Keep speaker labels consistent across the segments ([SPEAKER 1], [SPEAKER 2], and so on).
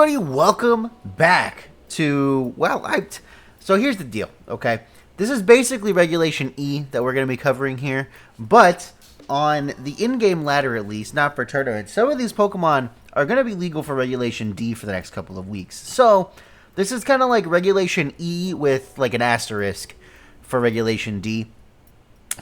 [SPEAKER 1] everybody? Welcome back to, so here's the deal, okay? This is basically Regulation E that we're going to be covering here, but on the in-game ladder at least, not for tournaments, some of these Pokemon are going to be legal for Regulation D for the next couple of weeks. So, this is kind of like Regulation E with like an asterisk for Regulation D.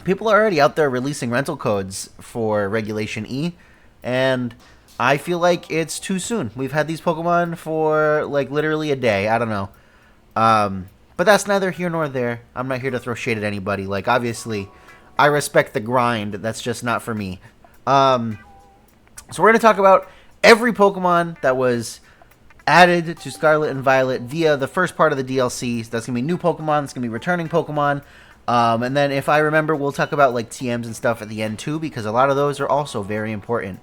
[SPEAKER 1] People are already out there releasing rental codes for Regulation E, and I feel like it's too soon. We've had these Pokemon for, like, literally a day. I don't know. But that's neither here nor there. I'm not here to throw shade at anybody. Like, obviously, I respect the grind. That's just not for me. So we're going to talk about every Pokemon that was added to Scarlet and Violet via the first part of the DLC. That's going to be new Pokemon. It's going to be returning Pokemon. And then, if I remember, we'll talk about, like, TMs and stuff at the end, too, because a lot of those are also very important.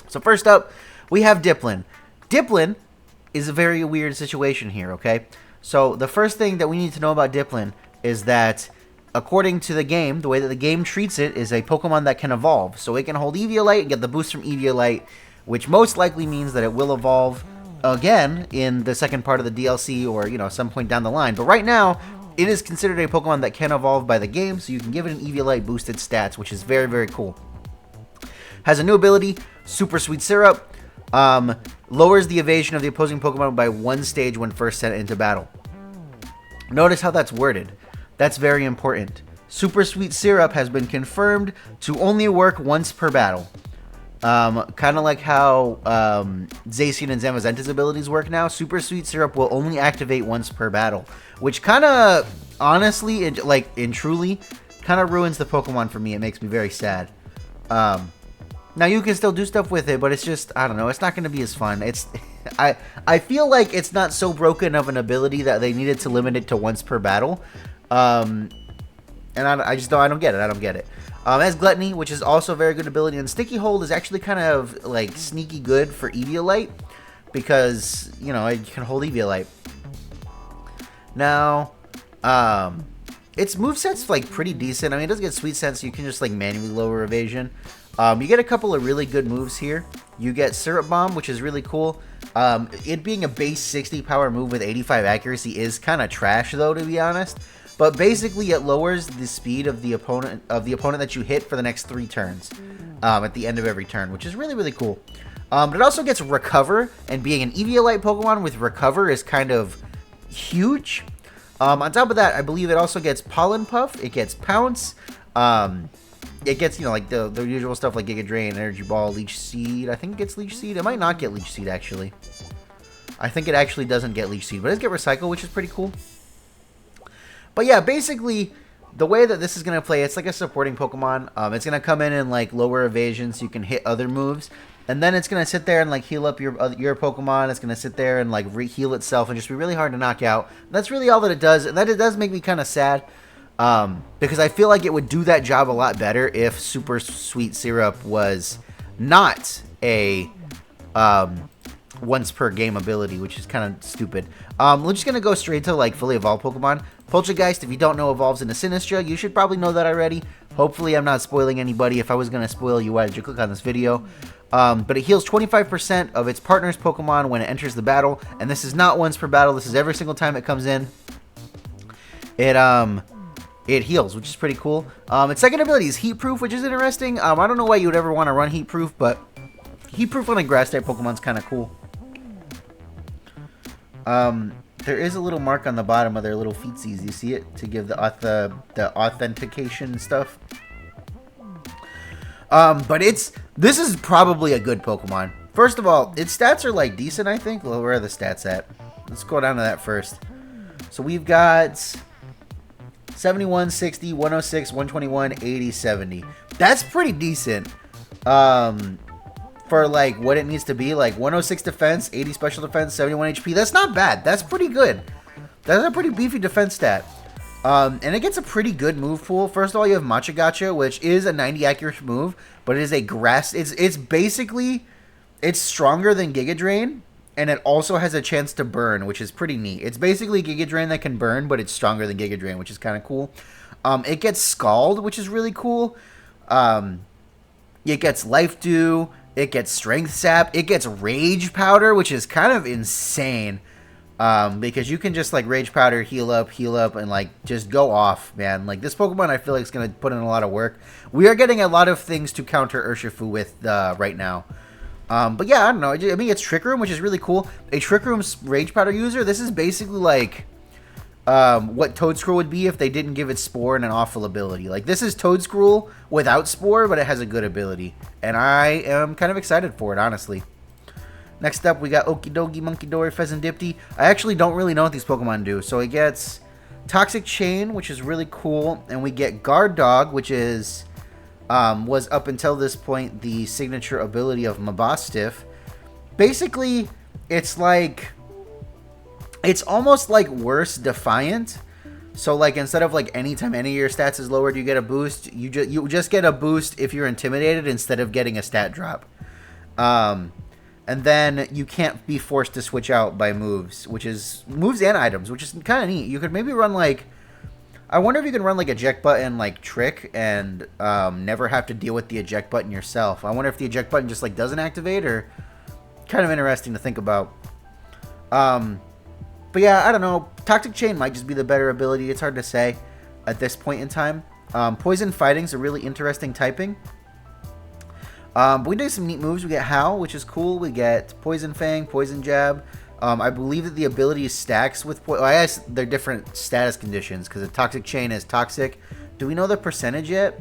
[SPEAKER 1] So first up, we have Dipplin. Dipplin is a very weird situation here, okay? So the first thing that we need to know about Dipplin is that, according to the game, the way that the game treats it is a Pokemon that can evolve. So it can hold Eviolite and get the boost from Eviolite, which most likely means that it will evolve again in the second part of the DLC or, you know, some point down the line. But right now, it is considered a Pokemon that can evolve by the game, so you can give it an Eviolite boosted stats, which is very, very cool. Has a new ability, Super Sweet Syrup. Lowers the evasion of the opposing Pokemon by 1 stage when first sent into battle. Notice how that's worded. That's very important. Super Sweet Syrup has been confirmed to only work once per battle. Kind of like how Zacian and Zamazenta's abilities work now. Super Sweet Syrup will only activate once per battle. Which kind of, honestly, and truly, kind of ruins the Pokemon for me. It makes me very sad. Now, you can still do stuff with it, but it's just, I don't know, it's not going to be as fun. I feel like it's not so broken of an ability that they needed to limit it to once per battle. And I don't get it. As Gluttony, which is also a very good ability, and Sticky Hold is actually kind of, like, sneaky good for Eviolite, because, you know, you can hold Eviolite. Now, its moveset's, like, pretty decent. I mean, it does get Sweet Sense, so you can just, like, manually lower evasion. You get a couple of really good moves here. You get Syrup Bomb, which is really cool. It being a base 60 power move with 85 accuracy is kind of trash, though, to be honest. But basically, it lowers the speed of the opponent that you hit for the next 3 turns at the end of every turn, which is really, really cool. But it also gets Recover, and being an Eviolite Pokemon with Recover is kind of huge. On top of that, I believe it also gets Pollen Puff. It gets Pounce. It gets, you know, like the usual stuff like Giga Drain, Energy Ball, Leech Seed. I think it gets Leech Seed. It might not get Leech Seed, actually. I think it actually doesn't get Leech Seed, but it does get Recycle, which is pretty cool. But yeah, basically, the way that this is going to play, it's like a supporting Pokemon. It's going to come in and, like, lower evasion so you can hit other moves. And then it's going to sit there and, like, heal up your Pokemon. It's going to sit there and, like, heal itself and just be really hard to knock out. And that's really all that it does. And that it does make me kind of sad. Because I feel like it would do that job a lot better if Super Sweet Syrup was not a once per game ability, which is kind of stupid. We're just gonna go straight to, like, fully evolved Pokemon. Poltergeist, if you don't know, evolves into Sinistra. You should probably know that already. Hopefully, I'm not spoiling anybody. If I was gonna spoil you, why did you click on this video? But it heals 25% of its partner's Pokemon when it enters the battle, and this is not once per battle. This is every single time it comes in. It heals, which is pretty cool. Its second ability is Heat Proof, which is interesting. I don't know why you would ever want to run Heat Proof, but Heat Proof on a Grass-type Pokemon's kind of cool. There is a little mark on the bottom of their little feetsies. You see it? To give the authentication stuff. But this is probably a good Pokemon. First of all, its stats are, like, decent, I think. Well, where are the stats at? Let's go down to that first. So we've got 71, 60, 106, 121, 80, 70. That's pretty decent. For, like, what it needs to be. Like, 106 defense, 80 special defense, 71 HP. That's not bad. That's pretty good. That's a pretty beefy defense stat. And it gets a pretty good move pool. First of all, you have Machagacha, which is a 90 accurate move, but it is a grass. It's basically, it's stronger than Giga Drain, and it also has a chance to burn, which is pretty neat. It's basically Giga Drain that can burn, but it's stronger than Giga Drain, which is kind of cool. It gets Scald, which is really cool. It gets Life Dew. It gets Strength Sap. It gets Rage Powder, which is kind of insane. Because you can just like Rage Powder, heal up, and like just go off, man. Like this Pokemon, I feel like it's gonna put in a lot of work. We are getting a lot of things to counter Urshifu with right now. But yeah, I don't know. I mean, it's Trick Room, which is really cool. A Trick Room's Rage Powder user. This is basically like what Toedscruel would be if they didn't give it Spore and an awful ability. Like this is Toedscruel without Spore, but it has a good ability, and I am kind of excited for it, honestly. Next up, we got Okidogi, Munkidori, Pheasantdipty. I actually don't really know what these Pokemon do. So it gets Toxic Chain, which is really cool. And we get Guard Dog, which is was up until this point the signature ability of Mabostiff. Basically, it's like... It's almost like worse Defiant. So like instead of like anytime any of your stats is lowered, you get a boost. You just get a boost if you're intimidated instead of getting a stat drop. And then you can't be forced to switch out by moves, which is moves and items, which is kind of neat. You could maybe run like, I wonder if you can run like eject button like Trick and never have to deal with the eject button yourself. I wonder if the eject button just like doesn't activate, or kind of interesting to think about. But yeah, I don't know. Toxic Chain might just be the better ability. It's hard to say at this point in time. Poison Fighting is a really interesting typing. But we do some neat moves. We get Howl, which is cool. We get Poison Fang, Poison Jab. I believe that the ability stacks with... I guess they're different status conditions, because the Toxic Chain is toxic. Do we know the percentage yet?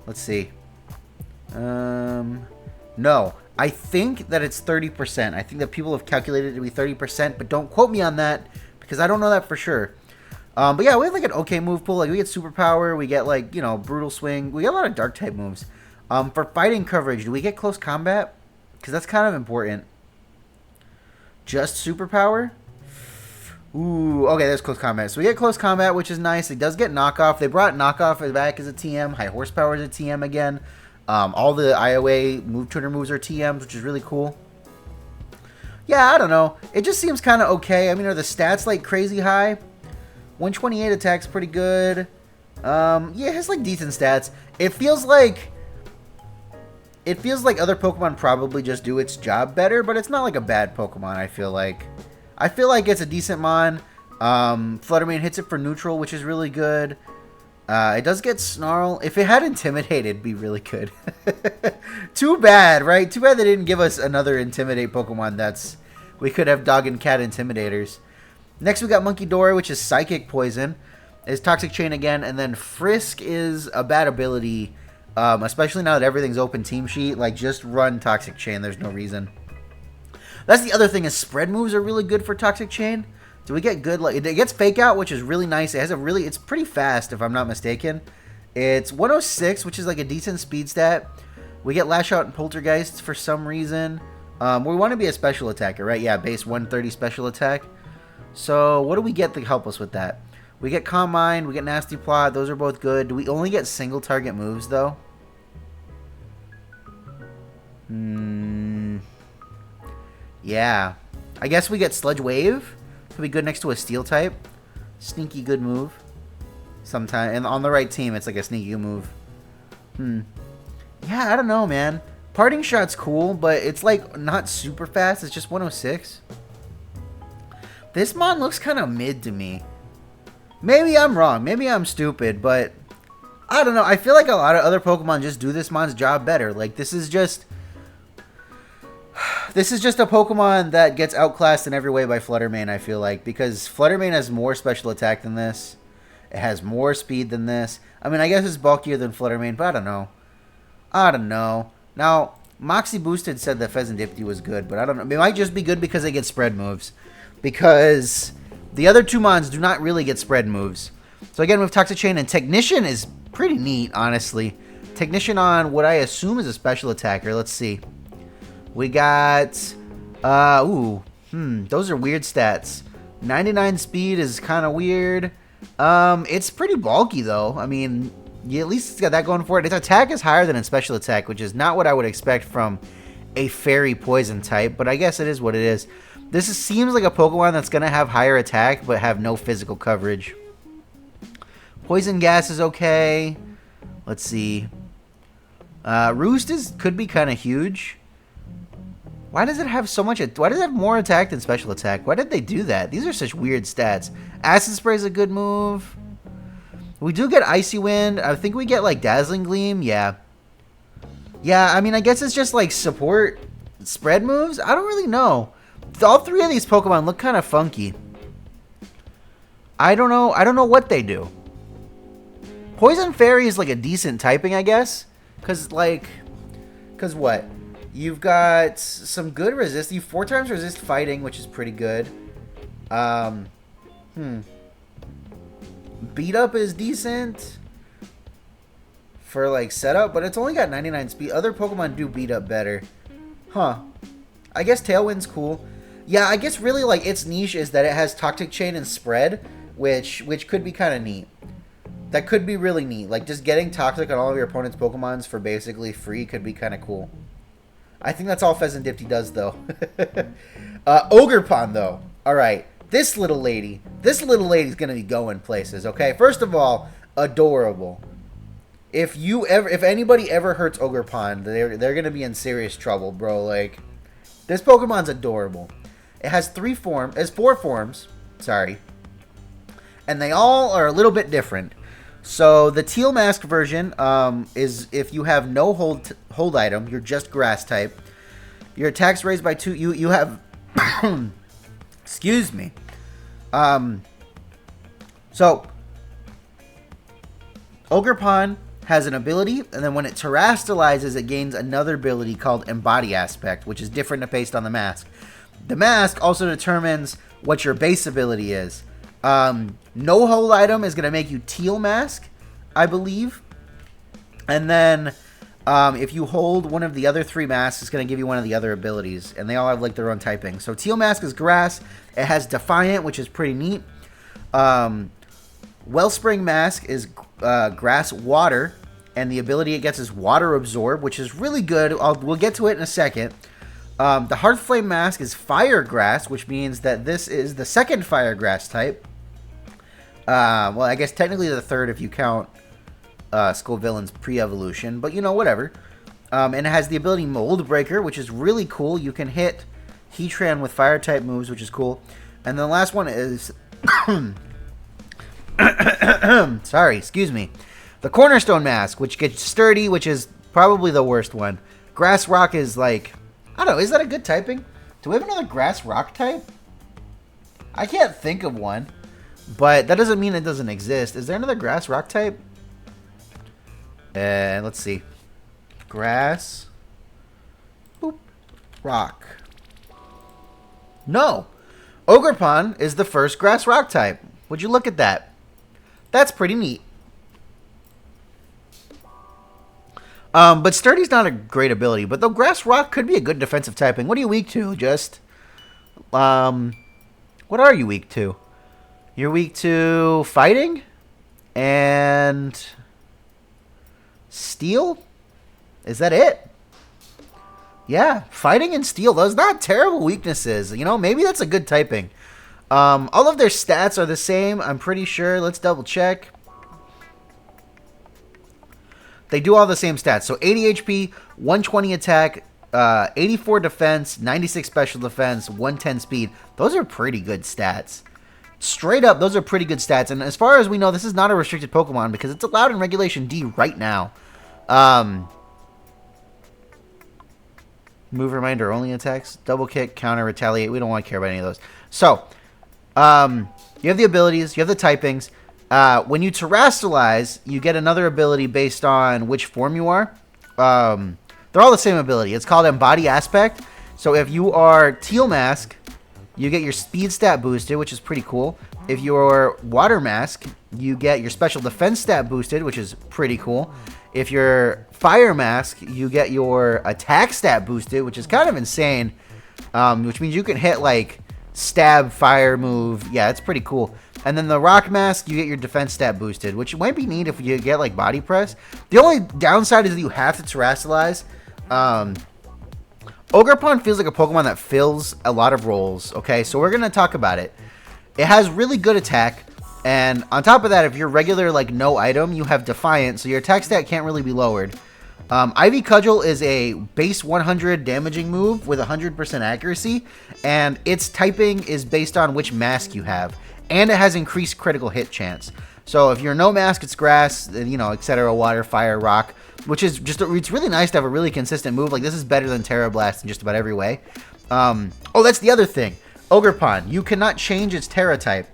[SPEAKER 1] Let's see. No. I think that it's 30%. I think that people have calculated it to be 30%, but don't quote me on that, because I don't know that for sure. But yeah, we have like an okay move pool. Like we get Superpower, we get like, you know, Brutal Swing. We get a lot of Dark type moves. For fighting coverage, do we get Close Combat? Because that's kind of important. Just Superpower? Ooh, okay, there's Close Combat. So we get Close Combat, which is nice. It does get Knockoff. They brought Knockoff back as a TM. High Horsepower is a TM again. All the IOA move tuner moves are TMs, which is really cool. Yeah, I don't know. It just seems kind of okay. I mean, are the stats like crazy high? 128 attack's pretty good. Yeah, it has like decent stats. It feels like other Pokemon probably just do its job better, but it's not like a bad Pokemon, I feel like. I feel like it's a decent mon. Fluttermane hits it for neutral, which is really good. It does get Snarl. If it had Intimidate, it'd be really good. Too bad, right? Too bad they didn't give us another Intimidate Pokemon. We could have Dog and Cat Intimidators. Next, we got Munkidori, which is Psychic Poison. It's Toxic Chain again, and then Frisk is a bad ability, especially now that everything's open team sheet. Like, just run Toxic Chain. There's no reason. That's the other thing, is spread moves are really good for Toxic Chain. Do we get good, like, it gets Fake Out, which is really nice. It has it's pretty fast, if I'm not mistaken. It's 106, which is like a decent speed stat. We get Lash Out and Poltergeist for some reason. We want to be a special attacker, right? Yeah, base 130 special attack. So, what do we get to help us with that? We get Calm Mind, we get Nasty Plot. Those are both good. Do we only get single target moves, though? Yeah. I guess we get Sludge Wave. Could be good next to a Steel type. Sneaky good move. Sometime. And on the right team, it's like a sneaky move. Yeah, I don't know, man. Parting Shot's cool, but it's like not super fast. It's just 106. This mon looks kind of mid to me. Maybe I'm wrong. Maybe I'm stupid, but I don't know. I feel like a lot of other Pokemon just do this mon's job better. Like, this is just a Pokemon that gets outclassed in every way by Fluttermane, I feel like. Because Fluttermane has more special attack than this. It has more speed than this. I mean, I guess it's bulkier than Fluttermane, but I don't know. Now, Moxie Boosted said that Pheasantdipty was good, but I don't know. It might just be good because they get spread moves. Because the other two mons do not really get spread moves. So again, with Toxic Chain, and Technician is pretty neat, honestly. Technician on what I assume is a special attacker. Let's see. We got... those are weird stats. 99 speed is kind of weird. It's pretty bulky, though. I mean, at least it's got that going for it. Its attack is higher than its special attack, which is not what I would expect from a fairy poison type, but I guess it is what it is. Seems like a Pokemon that's going to have higher attack, but have no physical coverage. Poison Gas is okay. Let's see. Roost could be kind of huge. Why does it have so much? Why does it have more attack than special attack? Why did they do that? These are such weird stats. Acid Spray is a good move. We do get Icy Wind. I think we get like Dazzling Gleam. Yeah. Yeah, I mean, I guess it's just like support spread moves. I don't really know. All three of these Pokemon look kind of funky. I don't know. I don't know what they do. Poison Fairy is like a decent typing, I guess. Because what? You've got some good resist. You 4 times resist fighting, which is pretty good. Beat up is decent for like setup, but it's only got 99 speed. Other Pokemon do beat up better. Huh. I guess Tailwind's cool. Yeah, I guess really like its niche is that it has Toxic Chain and Spread, which could be kind of neat. That could be really neat. Like just getting Toxic on all of your opponent's Pokemons for basically free could be kind of cool. I think that's all Pheasantipti does though. Ogerpon though. All right. This little lady's going to be going places, okay? First of all, adorable. If anybody ever hurts Ogerpon, they're going to be in serious trouble, bro. Like, this Pokemon's adorable. It has 4 forms, sorry. And they all are a little bit different. So, the Teal Mask version is if you have no hold item, you're just grass type. Your attack's raised by 2. You have excuse me. So Ogerpon has an ability, and then when it terastallizes, it gains another ability called Embody Aspect, which is different based on the mask. The mask also determines what your base ability is. No hold item is going to make you Teal Mask, I believe. And then if you hold one of the other 3 masks, it's going to give you one of the other abilities. And they all have like their own typing. So Teal Mask is grass. It has Defiant, which is pretty neat. Wellspring Mask is grass water. And the ability it gets is Water Absorb, which is really good. We'll get to it in a second. The Hearthflame Mask is Fire Grass, which means that this is the second Fire Grass type. Well, I guess technically the third if you count Skullvillain's pre-evolution, but you know, whatever. And it has the ability Mold Breaker, which is really cool. You can hit Heatran with Fire-type moves, which is cool. And the last one is... Sorry, excuse me. The Cornerstone Mask, which gets Sturdy, which is probably the worst one. Grass Rock is like... I don't know, is that a good typing? Do we have another Grass Rock type? I can't think of one. But that doesn't mean it doesn't exist. Is there another Grass Rock type? Let's see. Grass. Boop. Rock. No. Ogerpon is the first Grass Rock type. Would you look at that? That's pretty neat. But Sturdy's not a great ability. But though Grass Rock could be a good defensive typing. What are you weak to? Just... what are you weak to? You're weak to fighting? And... Steel? Is that it? Yeah, fighting and steel. Those not terrible weaknesses. You know, maybe that's a good typing. All of their stats are the same, I'm pretty sure. Let's double check. They do all the same stats. So 80 HP, 120 attack, 84 defense, 96 special defense, 110 speed. Those are pretty good stats. Straight up, those are pretty good stats. And as far as we know, this is not a restricted Pokemon because it's allowed in Regulation D right now. Move reminder only attacks. Double kick, counter, retaliate. We don't want to care about any of those. So, you have the abilities. You have the typings. When you terastallize, you get another ability based on which form you are. They're all the same ability. It's called Embody Aspect. So if you are Teal Mask, you get your speed stat boosted, which is pretty cool. If you're Water Mask, you get your special defense stat boosted, which is pretty cool. If you're Fire Mask, you get your attack stat boosted, which is kind of insane. Which means you can hit like stab, fire move. Yeah, it's pretty cool. And then the Rock Mask, you get your defense stat boosted, which might be neat if you get like Body Press. The only downside is that you have to terastallize. Ogerpon feels like a Pokemon that fills a lot of roles. Okay, so we're going to talk about it. It has really good attack. And on top of that, if you're regular, like, no item, you have Defiant. So your attack stat can't really be lowered. Ivy Cudgel is a base 100 damaging move with 100% accuracy, and its typing is based on which mask you have, and it has increased critical hit chance. So if you're no mask, it's grass, etc., water, fire, rock, which is just, it's really nice to have a really consistent move. Like, this is better than Terra Blast in just about every way. Oh, that's the other thing. Ogerpon, you cannot change its Terra type.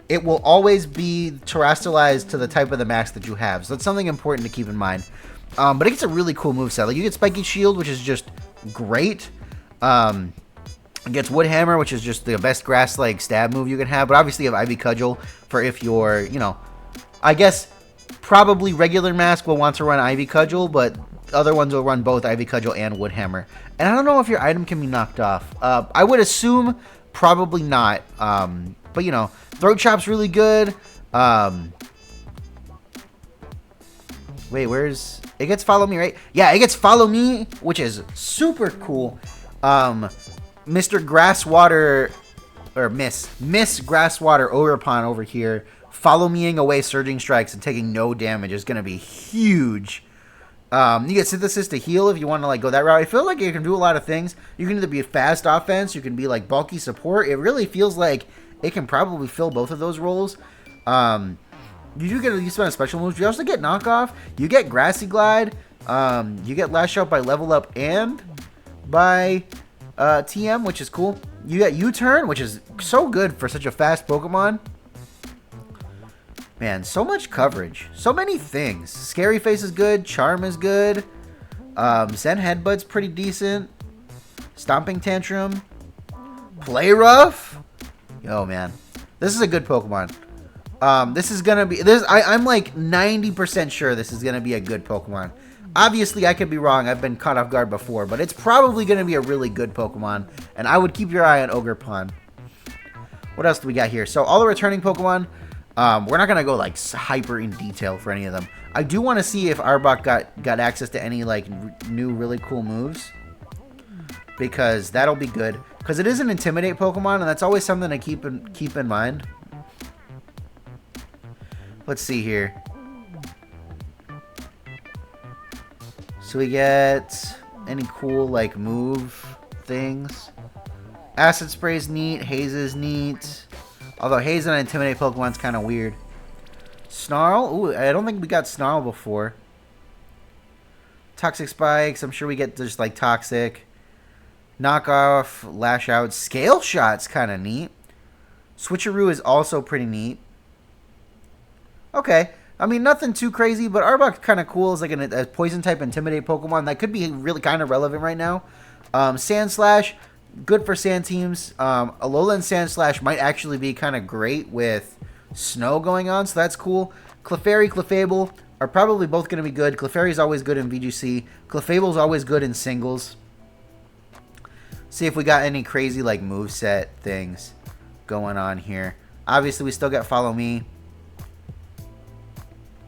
[SPEAKER 1] It will always be terrestrialized to the type of the mask that you have. So that's something important to keep in mind. But it gets a really cool moveset. Like, you get Spiky Shield, which is just great. It gets Wood Hammer, which is just the best grass-like stab move you can have. But obviously you have Ivy Cudgel for if you're, I guess probably regular mask will want to run Ivy Cudgel, but other ones will run both Ivy Cudgel and Wood Hammer. And I don't know if your item can be knocked off. I would assume probably not. But, Throat Chop's really good. Wait, where's... It gets Follow Me, right? Yeah, it gets Follow Me, which is super cool. Mr. Grasswater... Or Miss Grasswater Ogerpon over here, Follow Meing away Surging Strikes and taking no damage is going to be huge. You get Synthesis to heal if you want to like go that route. I feel like you can do a lot of things. You can either be a fast offense, you can be like bulky support. It really feels like it can probably fill both of those roles. You do get a decent amount of special moves. You also get Knockoff. You get Grassy Glide. You get Lash Out by Level Up and by TM, which is cool. You get U-Turn, which is so good for such a fast Pokemon. Man, so much coverage. So many things. Scary Face is good. Charm is good. Zen Headbutt's pretty decent. Stomping Tantrum. Play Rough. Yo, man. This is a good Pokemon. This is going to be... I'm like 90% sure this is going to be a good Pokemon. Obviously, I could be wrong. I've been caught off guard before. But it's probably going to be a really good Pokemon. And I would keep your eye on Ogerpon. What else do we got here? So, all the returning Pokemon... we're not going to go, like, hyper in detail for any of them. I do want to see if Arbok got access to any, like, new really cool moves. Because that'll be good. Because it is an Intimidate Pokemon, and that's always something to keep in mind. Let's see here. So we get any cool, like, move things. Acid Spray's neat. Haze is neat. Although Haze and Intimidate Pokemon's kind of weird. Snarl? Ooh, I don't think we got Snarl before. Toxic Spikes. I'm sure we get just like Toxic. Knockoff. Lash Out. Scale Shot's kind of neat. Switcheroo is also pretty neat. Okay. I mean, nothing too crazy, but Arbok's kind of cool as like a Poison type Intimidate Pokemon. That could be really kind of relevant right now. Sand Slash. Good for sand teams. Alolan Sandslash might actually be kind of great with snow going on, so that's cool. Clefairy, Clefable are probably both going to be good. Clefairy's always good in VGC. Clefable's always good in singles. See if we got any crazy like moveset things going on here. Obviously, we still got Follow Me.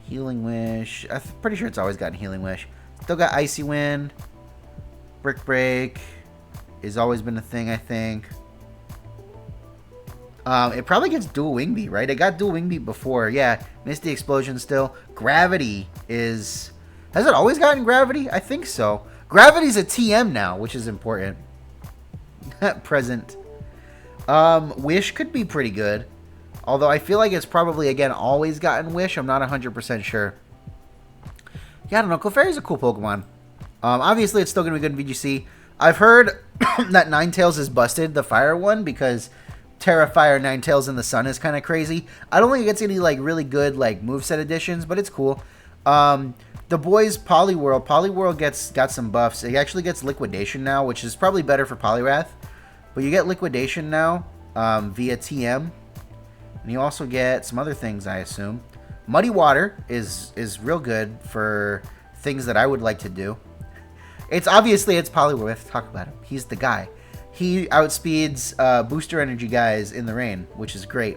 [SPEAKER 1] Healing Wish. I'm pretty sure it's always gotten Healing Wish. Still got Icy Wind. Brick Break. Has always been a thing, I think. It probably gets Dual Wing Beat, right? It got Dual Wing Beat before. Yeah, Misty Explosion still. Gravity is... Has it always gotten Gravity? I think so. Gravity's a TM now, which is important. Present. Wish could be pretty good. Although I feel like it's probably, again, always gotten Wish. I'm not 100% sure. Yeah, I don't know. Clefairy's a cool Pokemon. Obviously, it's still going to be good in VGC. I've heard that Ninetales is busted, the fire one, because Terra Fire Ninetales in the sun is kind of crazy. I don't think it gets any like really good like moveset additions, but it's cool. The boys Poliwhirl got some buffs. It actually gets Liquidation now, which is probably better for Poliwrath. But you get Liquidation now via TM. And you also get some other things, I assume. Muddy Water is real good for things that I would like to do. It's Poliwrath. Talk about him. He's the guy. He outspeeds booster energy guys in the rain, which is great.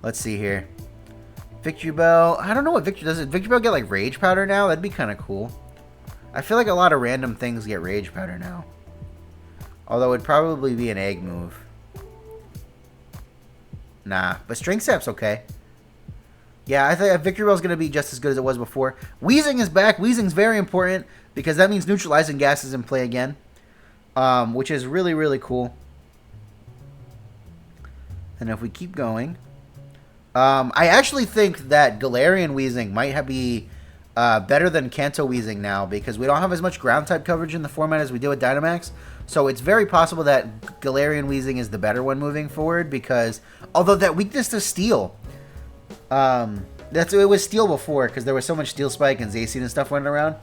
[SPEAKER 1] Let's see here. Victory Bell. I don't know what Victory does. Does Victory Bell get like Rage Powder now? That'd be kind of cool. I feel like a lot of random things get Rage Powder now. Although it'd probably be an egg move. Nah, but String Sap's okay. Yeah, I think Victory Bell's going to be just as good as it was before. Wheezing is back. Wheezing's very important because that means neutralizing gas is in play again, which is really, really cool. And if we keep going, I actually think that Galarian Wheezing might be better than Kanto Wheezing now because we don't have as much ground type coverage in the format as we do with Dynamax. So it's very possible that Galarian Wheezing is the better one moving forward because although that weakness to Steel, it was Steel before because there was so much Steel Spike and Zacian and stuff running around.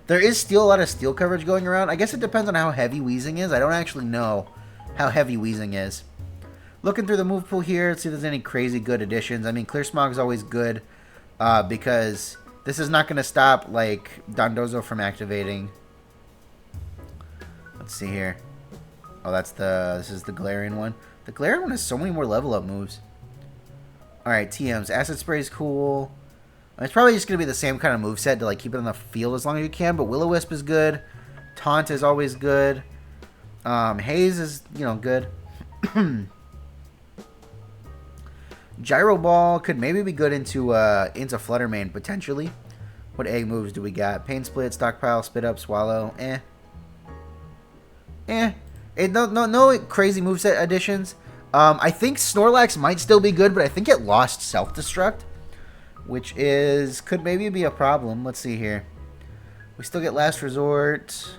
[SPEAKER 1] There is still a lot of Steel coverage going around. I guess it depends on how heavy Wheezing is. I don't actually know how heavy Wheezing is. Looking through the move pool here, let's see if there's any crazy good additions. I mean, Clear Smog is always good because this is not going to stop like Dondozo from activating. Let's see here. Oh, this is the Galarian one. The Galarian one has so many more level up moves. Alright, TMs. Acid Spray is cool. It's probably just going to be the same kind of moveset to like keep it on the field as long as you can, but Will-O-Wisp is good. Taunt is always good. Haze is, good. Gyro Ball could maybe be good into Flutter Mane, potentially. What egg moves do we got? Pain Split, Stockpile, Spit Up, Swallow. No crazy moveset additions. I think Snorlax might still be good, but I think it lost Self-Destruct, which could maybe be a problem. Let's see here. We still get Last Resort.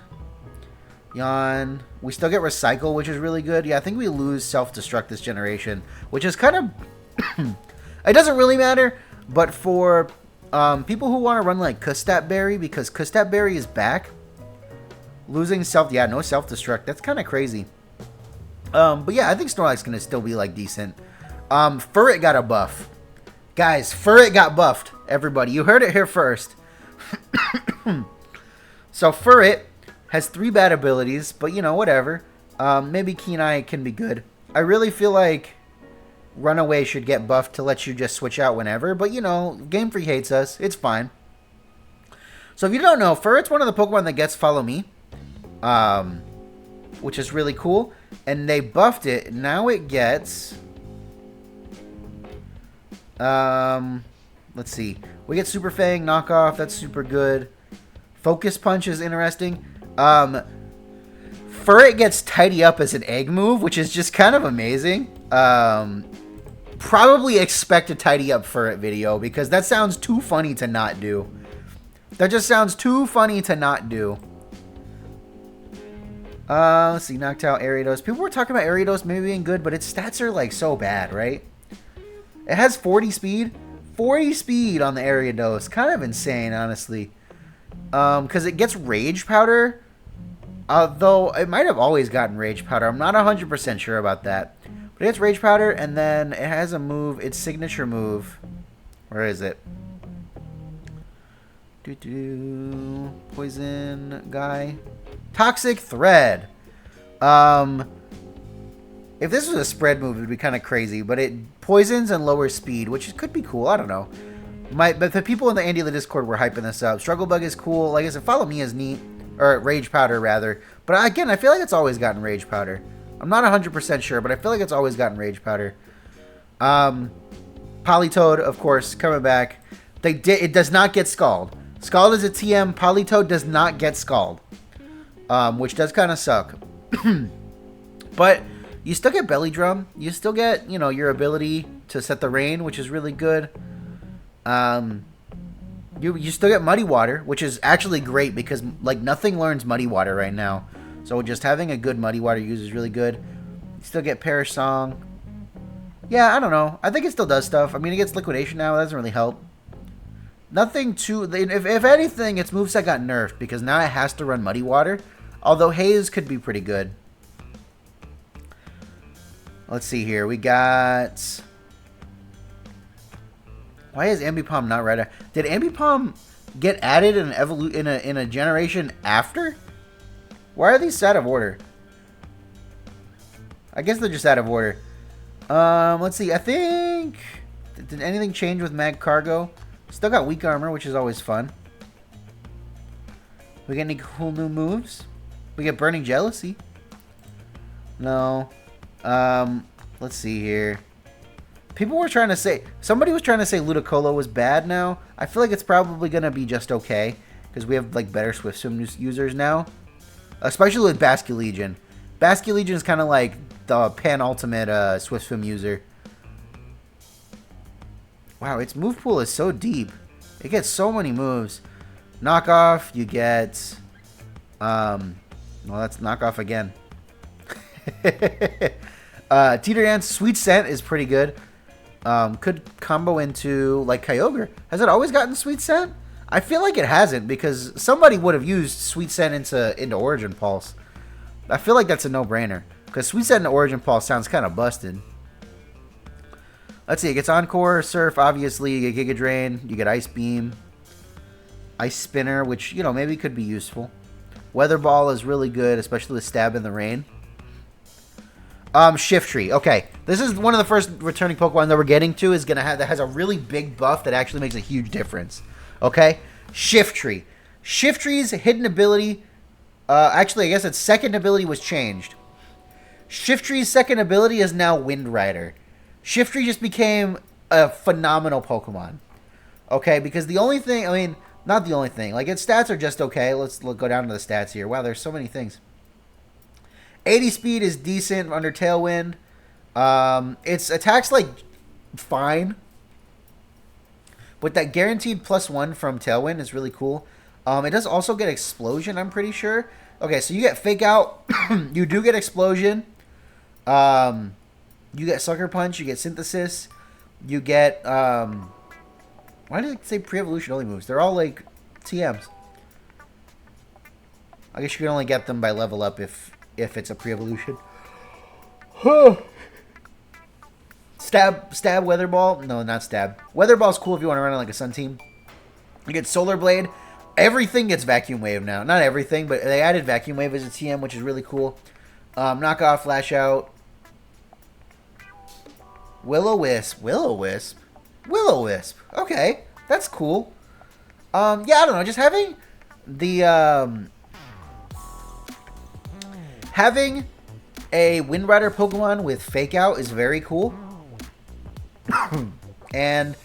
[SPEAKER 1] Yawn. We still get Recycle, which is really good. Yeah, I think we lose Self-Destruct this generation, which is kind of... it doesn't really matter, but for people who want to run like Kustat Berry, because Kustat Berry is back, losing no Self-Destruct, that's kind of crazy. But yeah, I think Snorlax is going to still be like decent. Furret got a buff. Guys, Furret got buffed. Everybody, you heard it here first. So Furret has 3 bad abilities, but whatever. Maybe Keen Eye can be good. I really feel like Runaway should get buffed to let you just switch out whenever, but Game Freak hates us. It's fine. So if you don't know, Furret's one of the Pokemon that gets Follow Me, which is really cool. And they buffed it. Now it gets... let's see. We get Super Fang, Knockoff. That's super good. Focus Punch is interesting. Furret gets Tidy Up as an egg move, which is just kind of amazing. Probably expect a Tidy Up Furret video because that sounds too funny to not do. That just sounds too funny to not do. Let's see, knocked out Ariados. People were talking about Ariados maybe being good, but its stats are like so bad, right? It has 40 speed. 40 speed on the Ariados. Kind of insane, honestly. Because it gets Rage Powder. Although it might have always gotten Rage Powder. I'm not 100% sure about that. But it gets Rage Powder, and then it has a move, its signature move. Where is it? Poison guy. Toxic Thread. If this was a spread move, it would be kind of crazy, but it poisons and lowers speed, which could be cool. I don't know. But the people in the AndyLaVGC Discord were hyping this up. Struggle Bug is cool. Like I said, Follow Me is neat. Or Rage Powder, rather. But again, I feel like it's always gotten Rage Powder. I'm not 100% sure, but I feel like it's always gotten Rage Powder. Politoed, of course, coming back. It does not get Scald. Scald is a TM. Politoed does not get Scald. Which does kind of suck. But you still get Belly Drum. You still get, your ability to set the rain, which is really good. You still get Muddy Water, which is actually great because, like, nothing learns Muddy Water right now. So just having a good Muddy Water use is really good. You still get Perish Song. Yeah, I don't know. I think it still does stuff. I mean, it gets Liquidation now. That doesn't really help. Nothing too... If anything, its moveset got nerfed because now it has to run Muddy Water. Although Haze could be pretty good. Let's see here. We got... Why is Ambipom not right? Did Ambipom get added in a generation after? Why are these out of order? I guess they're just out of order. Let's see. I think... Did anything change with Mag Cargo? Still got Weak Armor, which is always fun. We get any cool new moves? We get Burning Jealousy. No. Let's see here. People were trying to say, somebody was trying to say Ludicolo was bad now. I feel like it's probably going to be just okay, because we have like better Swift Swim users now. Especially with Basculegion. Basculegion is kind of like the pan-ultimate Swift Swim user. Wow, its move pool is so deep. It gets so many moves. Knockoff, you get... well, that's knockoff again. Teeter Dance, Sweet Scent is pretty good. Could combo into, like, Kyogre. Has it always gotten Sweet Scent? I feel like it hasn't, because somebody would have used Sweet Scent into Origin Pulse. I feel like that's a no-brainer, because Sweet Scent into Origin Pulse sounds kind of busted. Let's see, it gets Encore, Surf, obviously, you get Giga Drain, you get Ice Beam, Ice Spinner, which, you know, maybe could be useful. Weather Ball is really good, especially with Stab in the Rain. Shiftry. Okay, this is one of the first returning Pokemon that we're getting to is gonna have that has a really big buff that actually makes a huge difference. Okay, Shiftry. Shiftry's hidden ability, actually, I guess its second ability was changed. Shiftry's second ability is now Wind Rider. Shiftry just became a phenomenal Pokemon. Okay, because the only thing, I mean, not the only thing, like its stats are just okay. Let's go down to the stats here. Wow, there's so many things. 80 speed is decent under Tailwind. Its attacks like fine. But that guaranteed +1 from Tailwind is really cool. It does also get Explosion, I'm pretty sure. Okay, so you get Fake Out. You do get Explosion. You get Sucker Punch. You get Synthesis. You get... why did it say pre-evolution only moves? They're all like TMs. I guess you can only get them by level up if it's a pre-evolution. Stab, Weather Ball. No, not Stab. Weather Ball's cool if you want to run it like a Sun Team. You get Solar Blade. Everything gets Vacuum Wave now. Not everything, but they added Vacuum Wave as a TM, which is really cool. Knockoff, Flash Out. Will-O-Wisp. Will-O-Wisp? Will-O-Wisp. Okay, that's cool. Yeah, I don't know. Just having the... having a Wind Rider Pokemon with Fake Out is very cool. And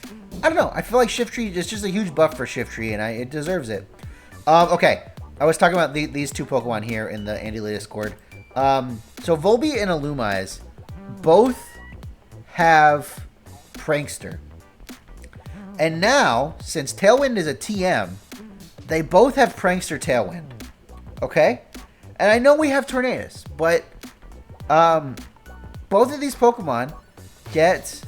[SPEAKER 1] I don't know. I feel like Shiftry is just a huge buff for Shiftry, and it deserves it. Okay, I was talking about these two Pokemon here in the AndyLaVGC Discord. So Volbeat and Illumise both have Prankster. And now, since Tailwind is a TM, they both have Prankster Tailwind. Okay? And I know we have Tornadus, but both of these Pokemon get,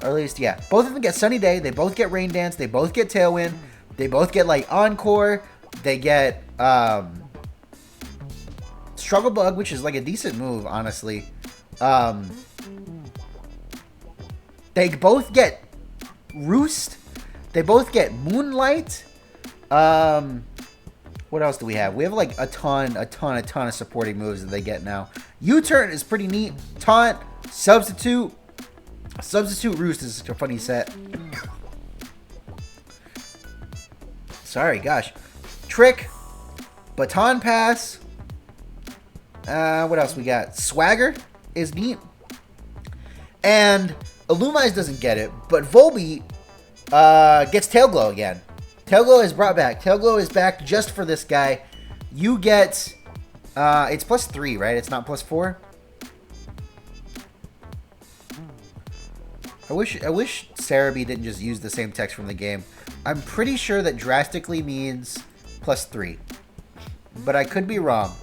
[SPEAKER 1] or at least, yeah, both of them get Sunny Day, they both get Rain Dance, they both get Tailwind, they both get, like, Encore, they get Struggle Bug, which is, like, a decent move, honestly. They both get Roost, they both get Moonlight, what else do we have? We have like a ton of supporting moves that they get now. U-Turn is pretty neat. Taunt, Substitute. Substitute Roost is a funny set. Sorry, gosh. Trick. Baton Pass. What else we got? Swagger is neat. And Illumise doesn't get it, but Volbeat gets Tail Glow again. Tail Glow is brought back. Tail Glow is back just for this guy. You get... it's +3, right? It's not +4? I wish Cerebi didn't just use the same text from the game. I'm pretty sure that drastically means +3. But I could be wrong.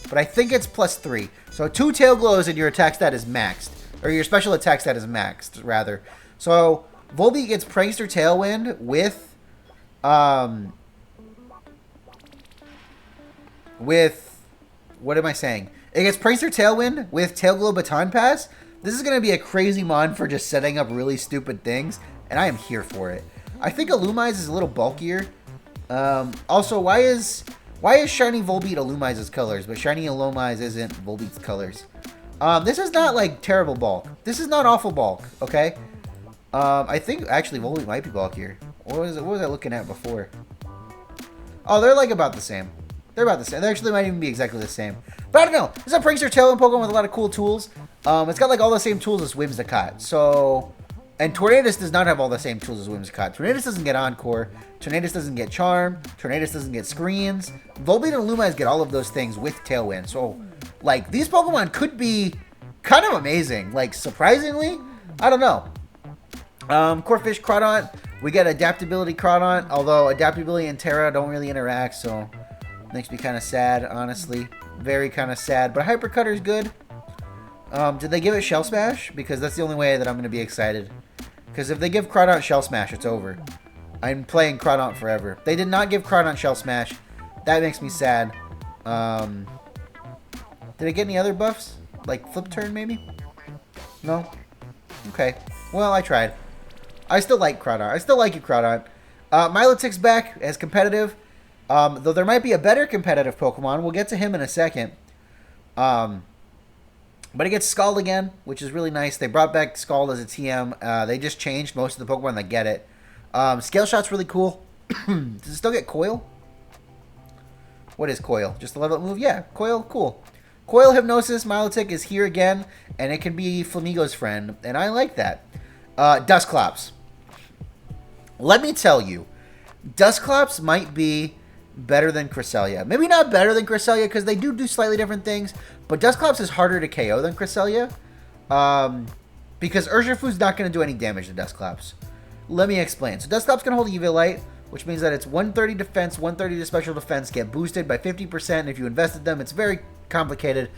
[SPEAKER 1] But I think it's +3. So 2 Tail Glows and your attack stat is maxed. Or your special attack stat is maxed, rather. So Volbeat gets Prankster Tailwind with... what am I saying? It gets Prankster Tailwind with Tail Glow Baton Pass. This is going to be a crazy mon for just setting up really stupid things, and I am here for it. I think Illumise is a little bulkier. Also, why is Shiny Volbeat Illumise's colors, but Shiny Illumise isn't Volbeat's colors? This is not, like, terrible bulk. This is not awful bulk, okay? I think, actually, Volbeat might be bulkier. What was I looking at before? Oh, they're like about the same. They're about the same. They actually might even be exactly the same. But I don't know. This is a Prankster Tailwind Pokemon with a lot of cool tools. It's got like all the same tools as Whimsicott. So And Tornadus does not have all the same tools as Whimsicott. Tornadus doesn't get Encore. Tornadus doesn't get Charm. Tornadus doesn't get Screens. Volbeat and Lumines get all of those things with Tailwind. So, like, these Pokemon could be kind of amazing. Like, surprisingly, I don't know. Corphish, Crawdaunt. We get Adaptability Crawdaunt, although Adaptability and Terra don't really interact, so makes me kind of sad, honestly. Very kind of sad. But Hypercutter is good. Did they give it Shell Smash? Because that's the only way that I'm going to be excited. Because if they give Crawdaunt Shell Smash, it's over. I'm playing Crawdaunt forever. They did not give Crawdaunt Shell Smash. That makes me sad. Did it get any other buffs? Like Flip Turn, maybe? No? Okay. Well, I tried. I still like Crawdaunt. I still like you, Crawdaunt. Milotic's back as competitive. Though there might be a better competitive Pokemon. We'll get to him in a second. But it gets Scald again, which is really nice. They brought back Scald as a TM. They just changed most of the Pokemon that get it. Scale Shot's really cool. Does it still get Coil? What is Coil? Just a level up move? Yeah, Coil, cool. Coil Hypnosis, Milotic is here again, and it can be Flamigo's friend, and I like that. Dusclops. Let me tell you, Dusclops might be better than Cresselia. Maybe not better than Cresselia, because they do slightly different things, but Dusclops is harder to KO than Cresselia, because Urshifu's not going to do any damage to Dusclops. Let me explain. So Dusclops can hold Eviolite, which means that it's 130 defense, 130 to special defense, get boosted by 50%. If you invested them, it's very complicated.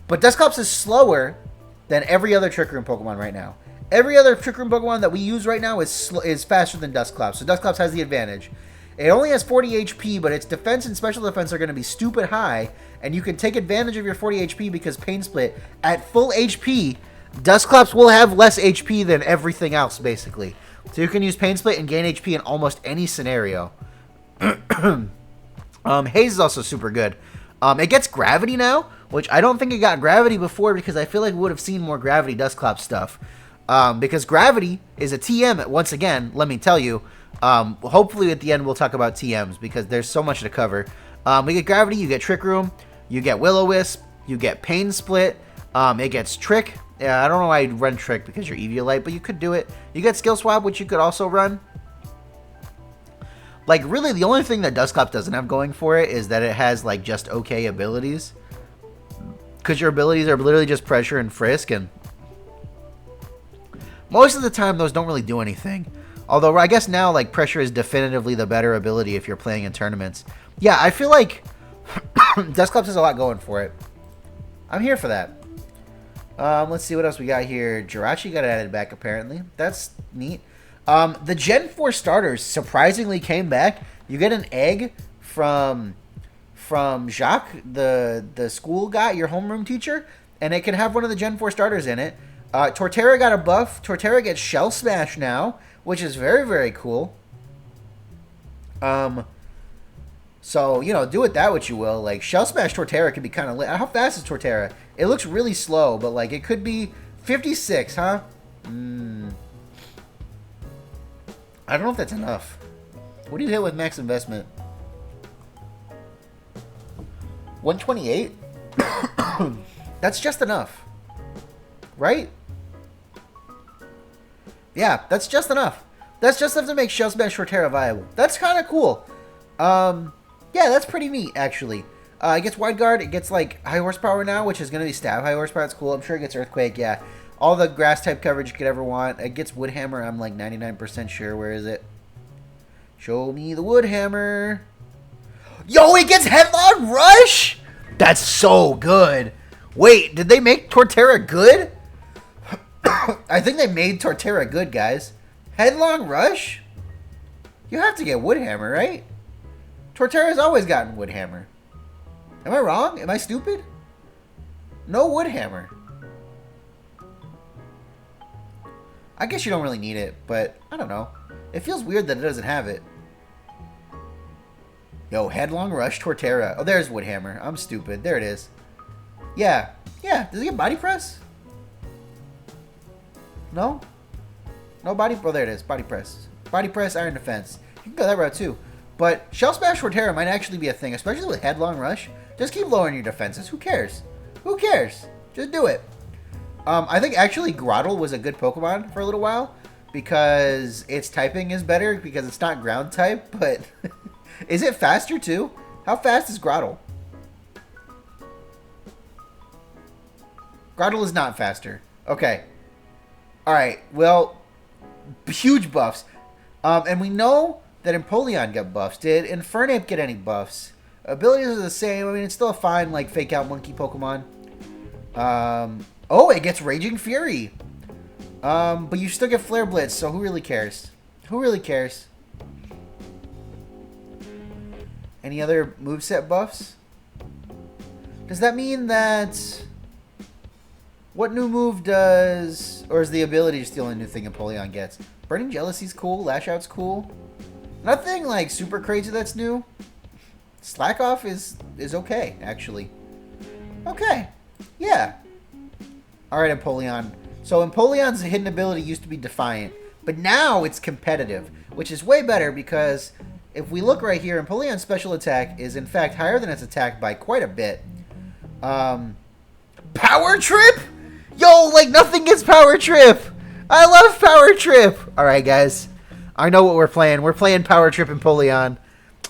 [SPEAKER 1] But Dusclops is slower than every other Trick Room Pokemon right now. Every other Trick Room Pokemon that we use right now is faster than Dusclops. So Dusclops has the advantage. It only has 40 HP, but its defense and special defense are going to be stupid high. And you can take advantage of your 40 HP because Pain Split. At full HP, Dusclops will have less HP than everything else, basically. So you can use Pain Split and gain HP in almost any scenario. Haze is also super good. It gets Gravity now, which I don't think it got Gravity before because I feel like we would have seen more Gravity Dusclops stuff. Because Gravity is a TM, once again, let me tell you. Hopefully at the end we'll talk about TMs because there's so much to cover. We get Gravity, you get Trick Room, you get Will-O-Wisp, you get Pain Split, it gets Trick. Yeah, I don't know why I'd run Trick because you're Eviolite, but you could do it. You get Skill Swap, which you could also run. Like, really, the only thing that Dusclops doesn't have going for it is that it has, like, just okay abilities. Because your abilities are literally just Pressure and Frisk, and most of the time, those don't really do anything. Although, I guess now, like, Pressure is definitively the better ability if you're playing in tournaments. Yeah, I feel like Dusclops has a lot going for it. I'm here for that. Let's see what else we got here. Jirachi got added back, apparently. That's neat. The Gen 4 starters surprisingly came back. You get an egg from Jacques, the school guy, your homeroom teacher, and it can have one of the Gen 4 starters in it. Torterra got a buff. Torterra gets Shell Smash now, which is very, very cool. So, you know, do with that what you will. Like, Shell Smash Torterra can be kind of lit. How fast is Torterra? It looks really slow, but, like, it could be 56, huh? I don't know if that's enough. What do you hit with max investment? 128? That's just enough. Right? Yeah, that's just enough. That's just enough to make Shell Smash Torterra viable. That's kind of cool. Yeah, that's pretty neat, actually. It gets Wide Guard. It gets, like, High Horsepower now, which is going to be Stab High Horsepower. That's cool. I'm sure it gets Earthquake, yeah. All the Grass-type coverage you could ever want. It gets Wood Hammer. I'm, like, 99% sure. Where is it? Show me the Wood Hammer. Yo, it gets Headlong Rush? That's so good. Wait, did they make Torterra good? I think they made Torterra good, guys. Headlong Rush? You have to get Wood Hammer, right? Torterra's always gotten Wood Hammer. Am I wrong? Am I stupid? No Wood Hammer. I guess you don't really need it, but I don't know. It feels weird that it doesn't have it. Yo, Headlong Rush Torterra. Oh, there's Wood Hammer. I'm stupid. There it is. Yeah. Yeah. Does it get Body Press? No? No Body... Oh, there it is. Body Press. Body Press, Iron Defense. You can go that route, too. But Shell Smash Torterra might actually be a thing, especially with Headlong Rush. Just keep lowering your defenses. Who cares? Who cares? Just do it. I think actually Grottle was a good Pokemon for a little while. because its typing is better because it's not ground type, but is it faster too? How fast is Grottle? Grottle is not faster. Okay. Alright, well, huge buffs. And we know that Empoleon got buffs. Did Infernape get any buffs? Abilities are the same. I mean, it's still a fine, like, fake-out monkey Pokemon. Oh, it gets Raging Fury. But you still get Flare Blitz, so who really cares? Who really cares? Any other moveset buffs? Does that mean that... What new move does... Or is the ability just the only new thing Empoleon gets? Burning Jealousy's cool. Lash Out's cool. Nothing, like, super crazy that's new. Slack Off is okay, actually. Okay. Yeah. Alright, Empoleon. So Empoleon's hidden ability used to be Defiant. But now it's competitive. Which is way better because... If we look right here, Empoleon's special attack is, in fact, higher than its attack by quite a bit. Power Trip? Yo, like, nothing gets Power Trip. I love Power Trip. All right, guys. I know what we're playing. We're playing Power Trip Empoleon.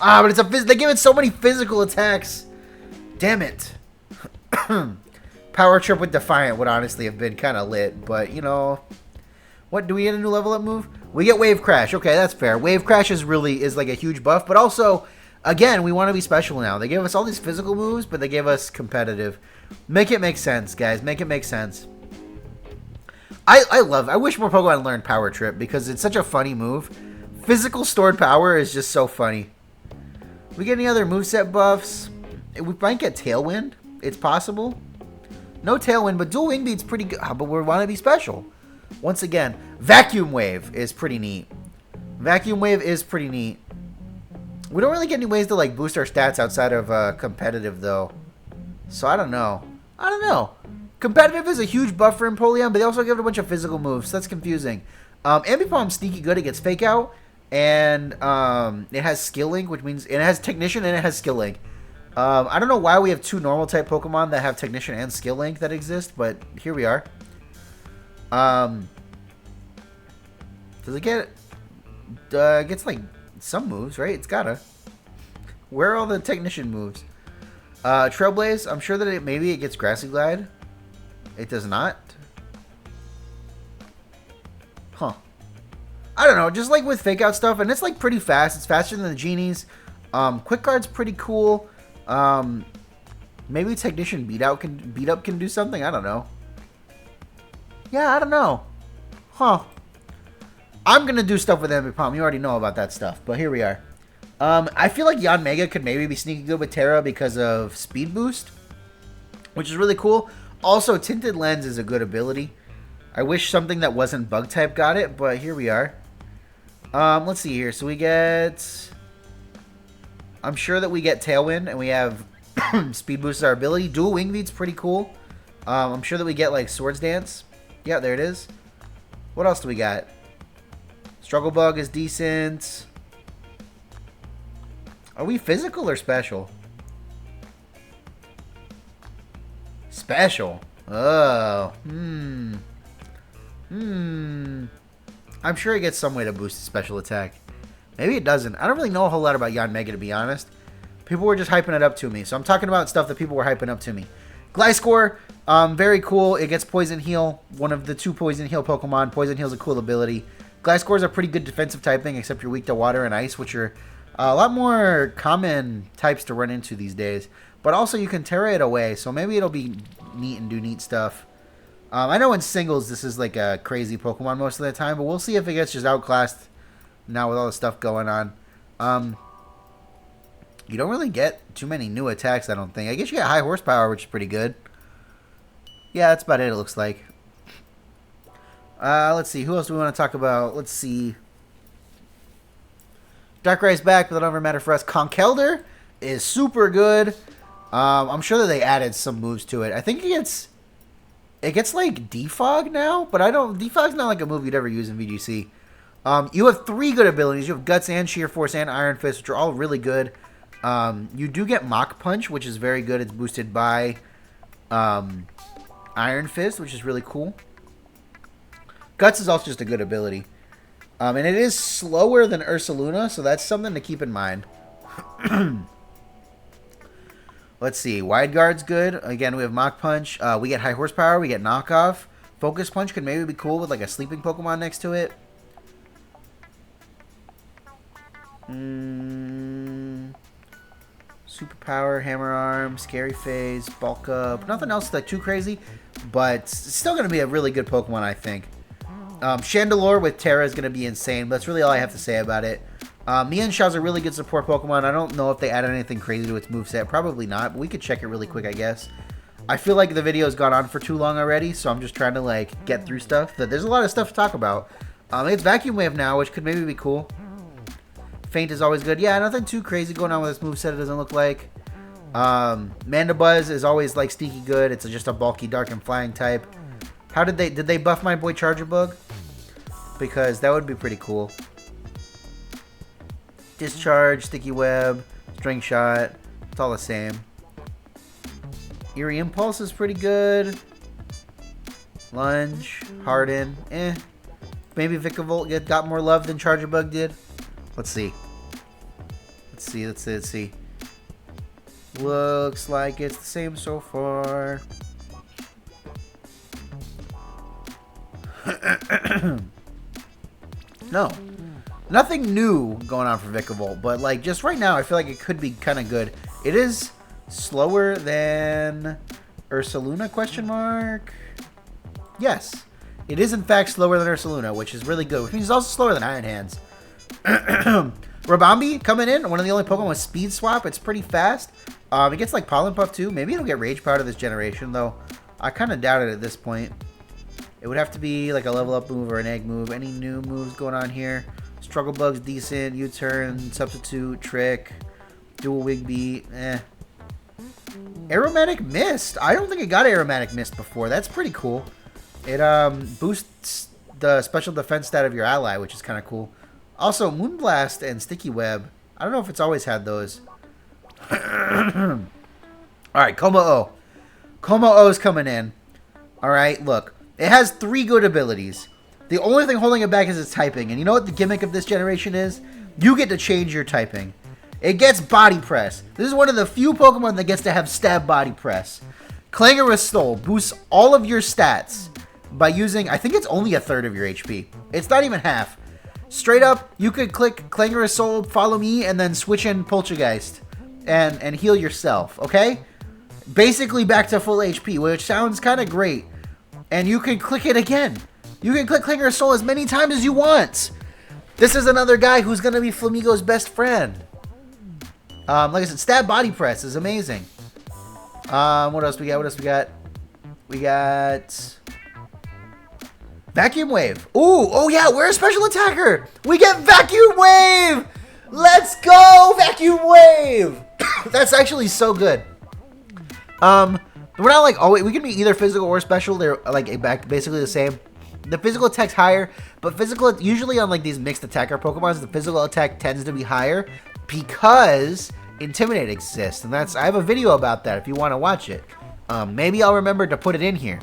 [SPEAKER 1] Ah, but they give it so many physical attacks. Damn it. Power Trip with Defiant would honestly have been kind of lit. But, you know... What, do we get a new level up move? We get Wave Crash. Okay, that's fair. Wave Crash is like a huge buff. But also, again, we want to be special now. They gave us all these physical moves, but they gave us competitive. Make it make sense, guys. Make it make sense. I wish more Pokemon learned Power Trip because it's such a funny move. Physical stored power is just so funny. We get any other moveset buffs? We might get Tailwind. It's possible. No Tailwind, but Dual Wing Beat's pretty good. But we want to be special. Once again, Vacuum Wave is pretty neat. Vacuum Wave is pretty neat. We don't really get any ways to like boost our stats outside of competitive though. So I don't know. Competitive is a huge buff for Empoleon, but they also give it a bunch of physical moves. So that's confusing. Ambipom's sneaky good. It gets Fake Out. And it has Skill Link, which means it has Technician and it has Skill Link. I don't know why we have two normal type Pokemon that have Technician and Skill Link that exist, but here we are. Does it get... it gets, like, some moves, right? It's gotta. Where are all the Technician moves? Trailblaze, I'm sure that maybe it gets Grassy Glide. It does not. Huh. I don't know, just like with Fake Out stuff, and it's, like, pretty fast. It's faster than the Genies. Quick Guard's pretty cool. Maybe Technician Beat Up can do something? I don't know. Yeah, I don't know. Huh. I'm going to do stuff with Ambipom. You already know about that stuff, but here we are. I feel like Yanmega could maybe be sneaky good with Terra because of Speed Boost, which is really cool. Also, Tinted Lens is a good ability. I wish something that wasn't Bug-type got it, but here we are. Let's see here. So we get... I'm sure that we get Tailwind, and we have Speed Boost as our ability. Dual Wing Beat's pretty cool. I'm sure that we get, like, Swords Dance. Yeah, there it is. What else do we got? Struggle Bug is decent. Are we physical or special? Special. Oh. I'm sure it gets some way to boost the special attack. Maybe it doesn't. I don't really know a whole lot about Yanmega, to be honest. People were just hyping it up to me. So I'm talking about stuff that people were hyping up to me. Gliscor, very cool. It gets Poison Heal. One of the two Poison Heal Pokemon. Poison Heal is a cool ability. Gliscor is a pretty good defensive typing, except you're weak to water and ice, which are a lot more common types to run into these days. But also you can Terra it away, so maybe it'll be neat and do neat stuff. I know in singles this is like a crazy Pokemon most of the time, but we'll see if it gets just outclassed now with all the stuff going on. You don't really get too many new attacks, I don't think. I guess you get high horsepower, which is pretty good. Yeah, that's about it looks like. Let's see. Who else do we want to talk about? Let's see. Darkrai's back, but that doesn't matter for us. Conkeldurr is super good. I'm sure that they added some moves to it. I think it gets like Defog now, but Defog's not like a move you'd ever use in VGC. You have 3 good abilities. You have Guts and Sheer Force and Iron Fist, which are all really good. You do get Mach Punch, which is very good. It's boosted by Iron Fist, which is really cool. Guts is also just a good ability. And it is slower than Ursaluna, so that's something to keep in mind. Let's see. Wide Guard's good. Again, we have Mach Punch. We get High Horsepower. We get Knockoff. Focus Punch could maybe be cool with like a sleeping Pokemon next to it. Superpower, Hammer Arm, Scary Phase, Bulk Up. Nothing else like too crazy, but it's still going to be a really good Pokemon, I think. Chandelure with Terra is going to be insane, but that's really all I have to say about it. Mienshaw's a really good support Pokemon. I don't know if they added anything crazy to its moveset. Probably not, but we could check it really quick, I guess. I feel like the video's gone on for too long already, so I'm just trying to like get through stuff. There's a lot of stuff to talk about. It's Vacuum Wave now, which could maybe be cool. Feint is always good. Yeah, nothing too crazy going on with this moveset, it doesn't look like. Mandibuzz is always like sneaky good. It's just a bulky, dark, and flying type. How did they buff my boy Charger Bug? Because that would be pretty cool. Discharge, Sticky Web, String Shot. It's all the same. Eerie Impulse is pretty good. Lunge, Harden, Maybe Vikavolt got more love than Charger Bug did. Let's see. Let's see. Looks like it's the same so far. No. Nothing new going on for Vikavolt, but like just right now I feel like it could be kind of good. It is slower than Ursaluna, question mark? Yes. It is in fact slower than Ursaluna, which is really good, which means it's also slower than Iron Hands. Rabambi coming in, one of the only Pokemon with Speed Swap. It's pretty fast. It gets like Pollen Puff too. Maybe it'll get Rage Powder this generation, though. I kind of doubt it at this point. It would have to be like a level up move or an egg move. Any new moves going on here? Struggle Bug's decent. U-Turn, Substitute, Trick, Dual Wing Beat. Aromatic Mist. I don't think it got Aromatic Mist before. That's pretty cool. It boosts the special defense stat of your ally, which is kind of cool. Also, Moonblast and Sticky Web. I don't know if it's always had those. Alright, Como-O. Como-O's coming in. Alright, look. It has 3 good abilities. The only thing holding it back is its typing. And you know what the gimmick of this generation is? You get to change your typing. It gets Body Press. This is one of the few Pokemon that gets to have Stab Body Press. Clangorous Soul boosts all of your stats by using, I think it's only a third of your HP. It's not even half. Straight up, you could click Clangorous Soul, follow me, and then switch in Poltergeist and heal yourself, okay? Basically back to full HP, which sounds kind of great. And you can click it again. You can click Clangorous Soul as many times as you want. This is another guy who's going to be Flamigo's best friend. Like I said, Stab Body Press is amazing. What else we got? We got Vacuum Wave. Ooh, oh yeah, we're a special attacker. We get Vacuum Wave. Let's go, Vacuum Wave. That's actually so good. We're not like always. We can be either physical or special. They're like basically the same. The physical attack's higher, but physical usually on like these mixed attacker Pokemons, the physical attack tends to be higher because Intimidate exists, and I have a video about that if you want to watch it. Maybe I'll remember to put it in here,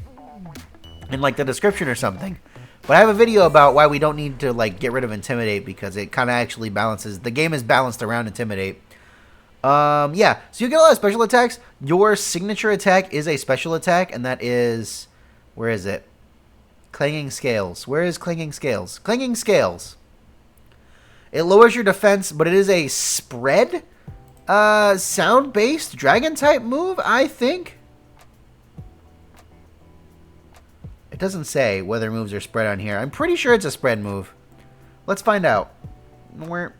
[SPEAKER 1] in like the description or something. But I have a video about why we don't need to like get rid of Intimidate because it kind of actually balances. The game is balanced around Intimidate. Yeah, so you get a lot of special attacks. Your signature attack is a special attack, and that is, where is it? Clanging Scales. Where is Clanging Scales? Clanging Scales. It lowers your defense, but it is a spread, sound-based dragon-type move, I think. It doesn't say whether moves are spread on here. I'm pretty sure it's a spread move. Let's find out. Where?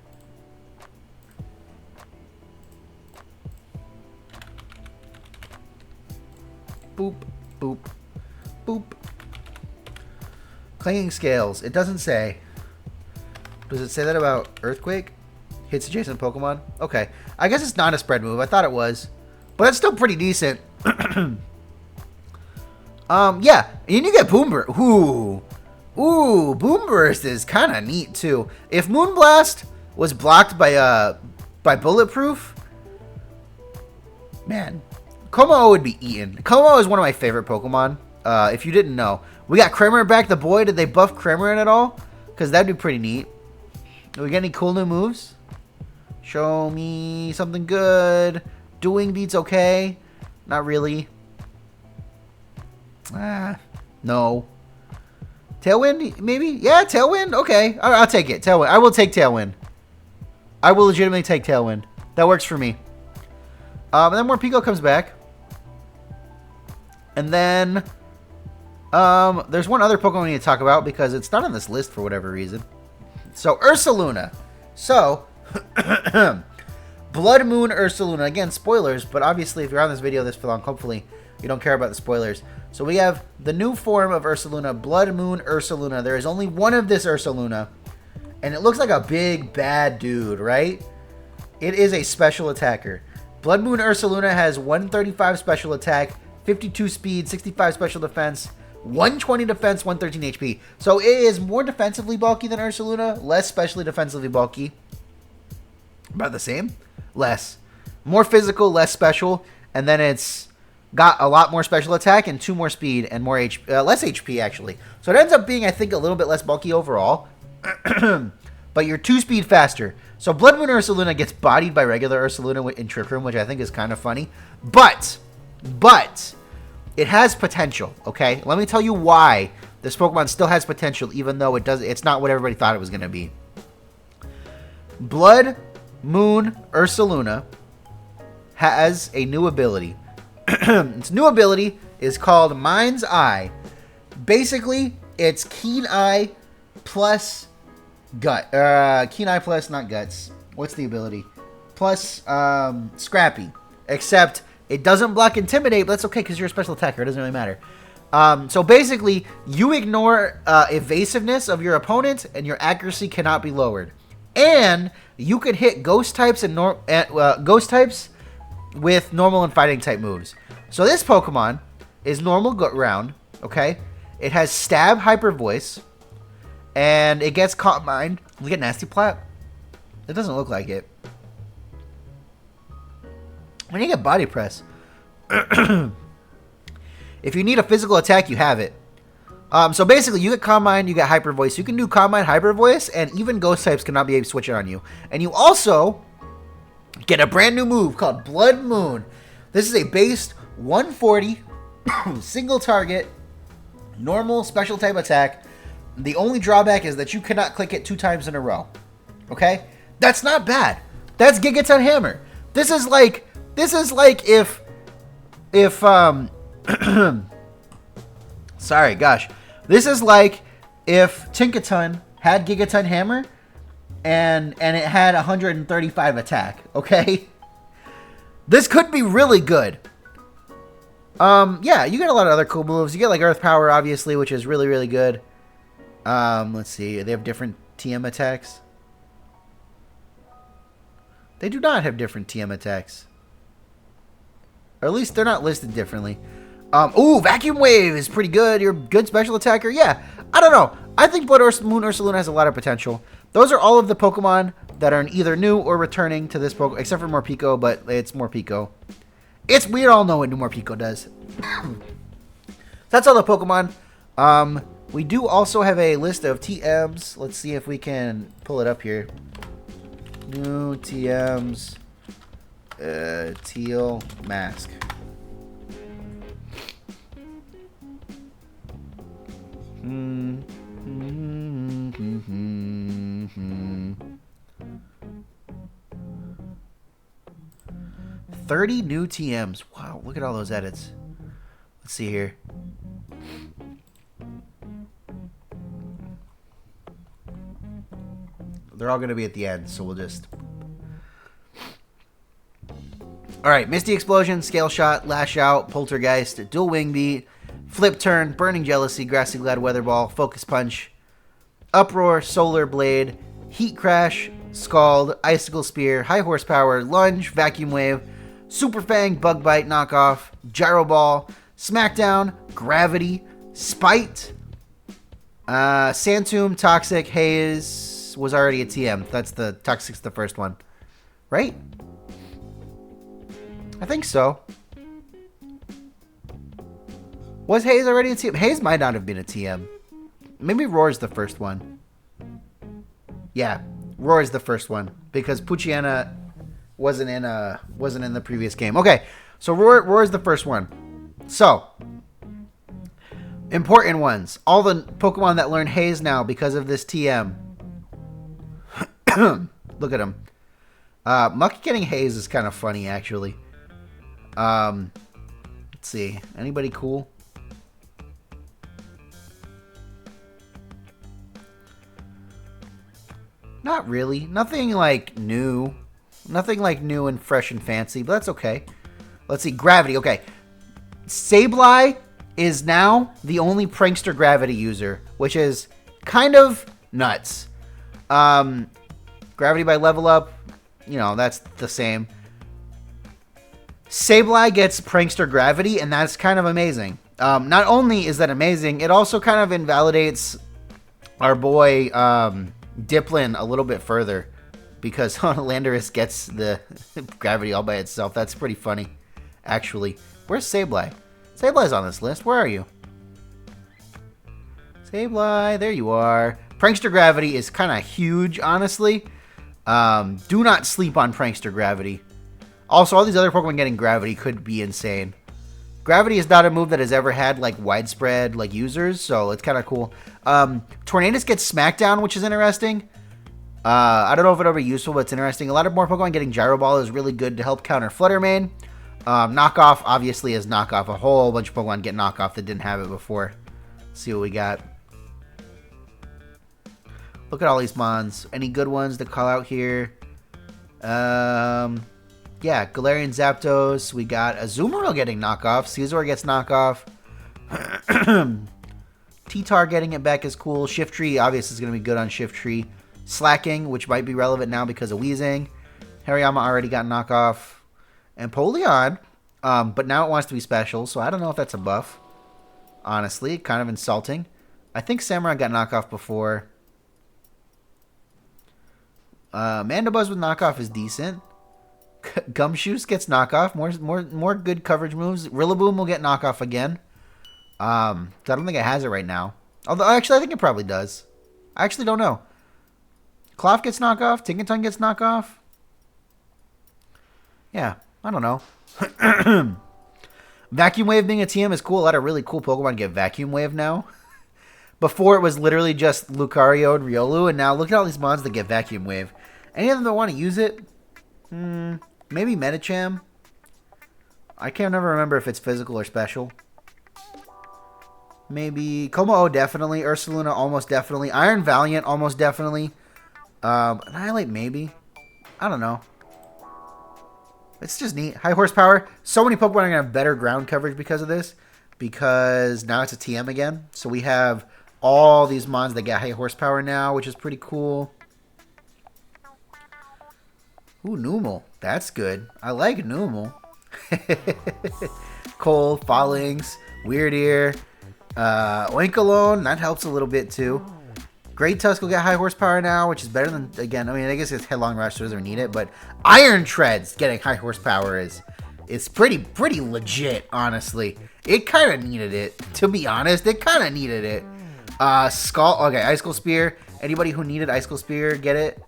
[SPEAKER 1] Boop, boop, boop. Clanging Scales. It doesn't say. Does it say that about Earthquake? Hits adjacent Pokemon? Okay. I guess it's not a spread move. I thought it was. But it's still pretty decent. Yeah. And you get Boom Burst. Ooh. Ooh, Boom Burst is kind of neat, too. If Moonblast was blocked by Bulletproof, man, Como would be eaten. Como is one of my favorite Pokemon, if you didn't know. We got Kramer back, the boy. Did they buff Kramer in at all? because that'd be pretty neat. Do we get any cool new moves? Show me something good. Doing beats okay. Not really. No. Tailwind, maybe? Yeah, Tailwind? Okay. I'll take it. Tailwind. I will take Tailwind. I will legitimately take Tailwind. That works for me. And then Morpeko comes back. And then there's one other Pokemon we need to talk about because it's not on this list for whatever reason. So, Ursaluna. So, Blood Moon Ursaluna. Again, spoilers, but obviously if you're on this video this long, hopefully you don't care about the spoilers. So we have the new form of Ursaluna, Blood Moon Ursaluna. There is only one of this Ursaluna, and it looks like a big bad dude, right? It is a special attacker. Blood Moon Ursaluna has 135 special attack, 52 speed, 65 special defense, 120 defense, 113 HP. So it is more defensively bulky than Ursaluna, less specially defensively bulky. About the same? Less. More physical, less special, and then it's got a lot more special attack and 2 more speed and more less HP actually. So it ends up being, I think, a little bit less bulky overall. But you're 2 speed faster. So Blood Moon Ursaluna gets bodied by regular Ursaluna in Trick Room, which I think is kind of funny. But it has potential, okay? Let me tell you why this Pokemon still has potential, even though it's not what everybody thought it was going to be. Blood Moon Ursaluna has a new ability. Its new ability is called Mind's Eye. Basically, it's Keen Eye plus Gut. Keen Eye plus, not Guts. What's the ability? Plus Scrappy. Except it doesn't block Intimidate, but that's okay because you're a special attacker. It doesn't really matter. So basically, you ignore evasiveness of your opponent, and your accuracy cannot be lowered. And you can hit Ghost types and Ghost types with normal and fighting type moves. So this Pokemon is normal round, okay? It has Stab, Hyper Voice, and it gets Calm Mind. We get Nasty Plot? It doesn't look like it. When you get Body Press, if you need a physical attack, you have it. So basically, you get Calm Mind, you get Hyper Voice. You can do Calm Mind, Hyper Voice, and even Ghost types cannot be able to switch it on you. And you also get a brand new move called Blood Moon. This is a base 140 single target normal special type attack. The only drawback is that you cannot click it 2 times in a row. Okay? That's not bad. That's Gigaton Hammer. This is like if sorry, gosh. This is like if Tinkaton had Gigaton Hammer and it had 135 attack, okay? This could be really good. Yeah, you get a lot of other cool moves. You get like Earth Power, obviously, which is really, really good. Let's see. They have different TM attacks. They do not have different TM attacks. Or at least they're not listed differently. Ooh, Vacuum Wave is pretty good. You're a good special attacker. Yeah, I don't know. I think Blood Moon Ursaluna has a lot of potential. Those are all of the Pokemon that are either new or returning to this Pokemon, except for Morpeko, but it's Morpeko. We all know what new Morpeko does. That's all the Pokemon. We do also have a list of TMs. Let's see if we can pull it up here. New TMs. Teal Mask. Hmm. 30 new TMs. Wow, look at all those edits. Let's see here. They're all going to be at the end, so we'll just... Alright, Misty Explosion, Scale Shot, Lash Out, Poltergeist, Dual Wing Beat, Flip Turn, Burning Jealousy, Grassy Glad Weather Ball, Focus Punch, Uproar, Solar Blade, Heat Crash, Scald, Icicle Spear, High Horsepower, Lunge, Vacuum Wave, Super Fang, Bug Bite, Knockoff, Gyro Ball, Smackdown, Gravity, Spite, Santum, Toxic, Haze was already a TM. That's the Toxic's the first one. Right? I think so. Was Haze already a TM? Haze might not have been a TM. Maybe Roar's the first one. Yeah, Roar is the first one because Poochyena wasn't in the previous game. Okay, so Roar is the first one. So important ones. All the Pokemon that learn Haze now because of this TM. Look at him. Muck getting Haze is kind of funny, actually. Let's see. Anybody cool? Not really. Nothing like new. Nothing like new and fresh and fancy, but that's okay. Let's see. Gravity. Okay. Sableye is now the only prankster gravity user, which is kind of nuts. Gravity by level up, you know, that's the same. Sableye gets prankster gravity, and that's kind of amazing. Not only is that amazing, it also kind of invalidates our boy Diplin a little bit further because Landorus gets the gravity all by itself. That's pretty funny, actually. Where's Sableye? Sableye's on this list. Where are you? Sableye, there you are. Prankster gravity is kind of huge, honestly. Do not sleep on prankster gravity. Also, all these other Pokemon getting gravity could be insane. Gravity is not a move that has ever had like widespread like users, so it's kind of cool. Tornadus gets Smackdown, which is interesting. I don't know if it'll be useful, but it's interesting. A lot of more Pokemon getting Gyro Ball is really good to help counter Flutter Mane. Knockoff obviously is knockoff. A whole bunch of Pokemon get knockoff that didn't have it before. Let's see what we got. Look at all these mons. Any good ones to call out here? Yeah, Galarian Zapdos. We got Azumarill getting knockoff. Scizor gets knockoff. T-Tar getting it back is cool. Shiftry obviously is going to be good on Shiftry. Slacking, which might be relevant now because of Weezing. Hariyama already got knockoff. And Polion, but now it wants to be special, so I don't know if that's a buff. Honestly, kind of insulting. I think Samurai got knockoff before. Mandibuzz with knockoff is decent. Gumshoos gets knockoff. More good coverage moves. Rillaboom will get knockoff again. So I don't think it has it right now. Although, actually, I think it probably does. I actually don't know. Klawf gets knockoff. Tinkaton gets knockoff. Yeah, I don't know. Vacuum Wave being a TM is cool. A lot of really cool Pokemon get Vacuum Wave now. Before it was literally just Lucario and Riolu, and now look at all these mons that get Vacuum Wave. Any of them that want to use it? Maybe Medicham. I can't never remember if it's physical or special. Maybe Como-O definitely. Ursaluna almost definitely. Iron Valiant almost definitely. Annihilate maybe. I don't know. It's just neat. High horsepower. So many Pokemon are going to have better ground coverage because of this. Because now it's a TM again. So we have all these mons that get high horsepower now, which is pretty cool. Ooh, Numel. That's good. I like Numel. Cole, Fallings, Weird Ear, Oinkologne. That helps a little bit too. Great Tusk will get high horsepower now, which is better than, again, I mean, I guess it's Headlong Rush, so it doesn't need it, but Iron Treads getting high horsepower is pretty legit, honestly. It kind of needed it, to be honest. It kind of needed it. Okay, Icicle Spear. Anybody who needed Icicle Spear, get it?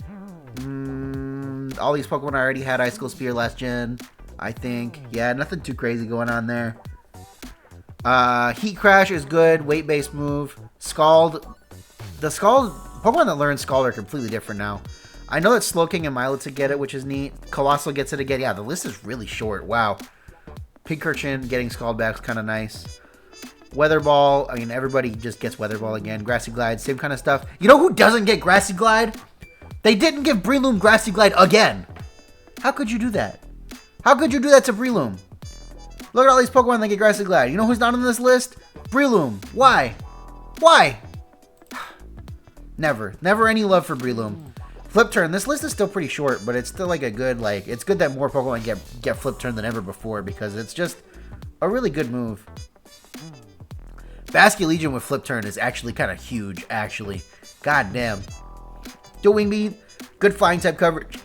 [SPEAKER 1] All these Pokemon already had Icicle Spear last gen, I think. Yeah, nothing too crazy going on there. Heat Crash is good, weight-based move. Scald. The Scald, Pokemon that learn Scald are completely different now. I know that Slowking and Milotic get it, which is neat. Colossal gets it again. Yeah, the list is really short. Wow. Pincurchin getting Scald back is kind of nice. Weather Ball, I mean, everybody just gets Weather Ball again. Grassy Glide, same kind of stuff. You know who doesn't get Grassy Glide? They didn't give Breloom Grassy Glide again. How could you do that? How could you do that to Breloom? Look at all these Pokemon that get Grassy Glide. You know who's not on this list? Breloom. Why? Why? Never. Never any love for Breloom. Flip Turn. This list is still pretty short, but it's still like a good, like, it's good that more Pokemon get Flip Turn than ever before because it's just a really good move. Basculegion with Flip Turn is actually kind of huge, actually. God damn. Dual Wing Beat. Good flying type coverage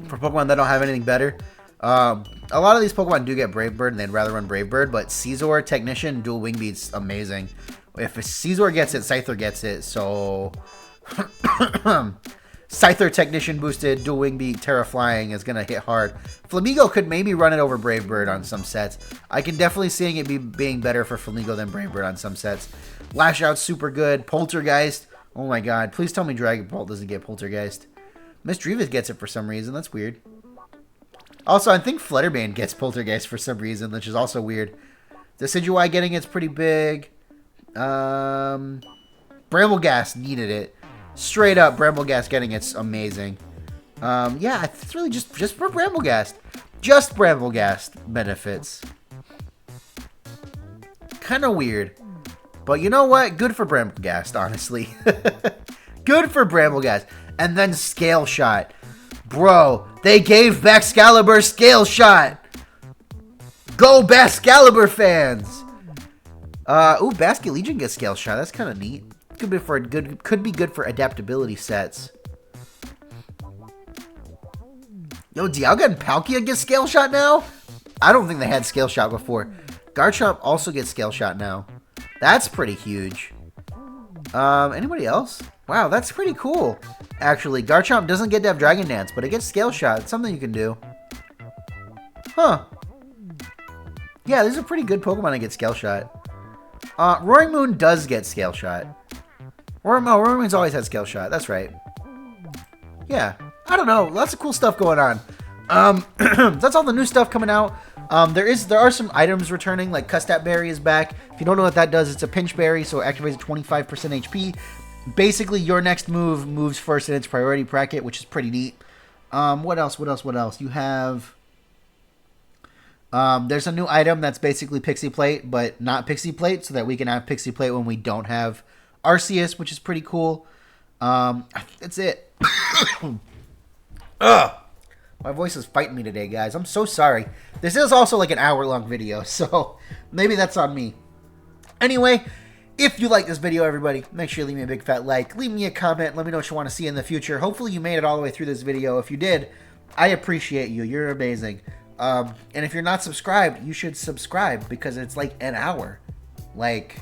[SPEAKER 1] for Pokemon that don't have anything better. A lot of these Pokemon do get Brave Bird and they'd rather run Brave Bird, but Scizor, Technician, Dual Wing Beat's amazing. If Scizor gets it, Scyther gets it, so Scyther Technician boosted, Dual Wing Beat, Terra Flying is going to hit hard. Flamigo could maybe run it over Brave Bird on some sets. I can definitely see it being better for Flamigo than Brave Bird on some sets. Lash Out's super good. Poltergeist. Oh my god. Please tell me Dragon Bolt doesn't get Poltergeist. Miss Drevis gets it for some reason. That's weird. Also, I think Flutterbane gets Poltergeist for some reason, which is also weird. Decidueye getting it's pretty big. Brambleghast needed it. Straight up, Brambleghast getting it's amazing. Yeah, it's really just for Brambleghast. Just Brambleghast benefits. Kind of weird. But you know what? Good for Brambleghast, honestly. Good for Brambleghast. And then Scale Shot. Bro, they gave Baxcalibur Scale Shot. Go Baxcalibur fans. Ooh, Basket Legion gets Scale Shot. That's kind of neat. Could be good for adaptability sets. Yo, Dialga and Palkia get Scale Shot now? I don't think they had Scale Shot before. Garchomp also gets Scale Shot now. That's pretty huge. Anybody else? Wow, that's pretty cool. Actually, Garchomp doesn't get to have Dragon Dance, but it gets Scale Shot. It's something you can do. Huh. Yeah, these are pretty good Pokemon that get Scale Shot. Roaring Moon does get Scale Shot. Roaring Moon's always had Scale Shot. That's right. Yeah. I don't know. Lots of cool stuff going on. That's all the new stuff coming out. There are some items returning, like Custap Berry is back. If you don't know what that does, it's a pinch berry, so it activates 25% HP. Basically, your next move moves first in its priority bracket, which is pretty neat. What else? You have... there's a new item that's basically Pixie Plate, but not Pixie Plate, so that we can have Pixie Plate when we don't have Arceus, which is pretty cool. That's it. Ugh. My voice is fighting me today, guys. I'm so sorry. This is also like an hour-long video, so maybe that's on me. Anyway, if you like this video, everybody, make sure you leave me a big fat like. Leave me a comment. Let me know what you want to see in the future. Hopefully you made it all the way through this video. If you did, I appreciate you. You're amazing. And if you're not subscribed, you should subscribe because it's like an hour. Like,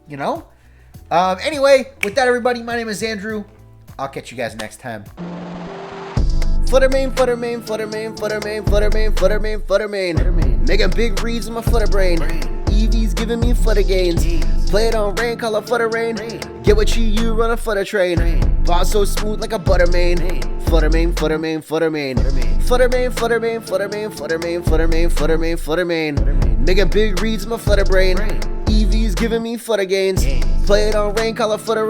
[SPEAKER 1] you know? Anyway, with that, everybody, my name is Andrew. I'll catch you guys next time. Fluttermane, Fluttermane, Fluttermane, Fluttermane, Fluttermane, Fluttermane, Fluttermane. Making big reads in my flutter brain. Eevee's giving me flutter gains. Play it on rain, call it flutter rain. Get what you run a flutter train. Boss so smooth like a buttermane. Fluttermane, Fluttermane, Fluttermane. Fluttermane, Fluttermane, Fluttermane, Fluttermane, Fluttermane, Fluttermane, Fluttermane. Making big reads in my flutter brain. Eevee's giving me flutter gains. Play it on rain, call it flutter rain.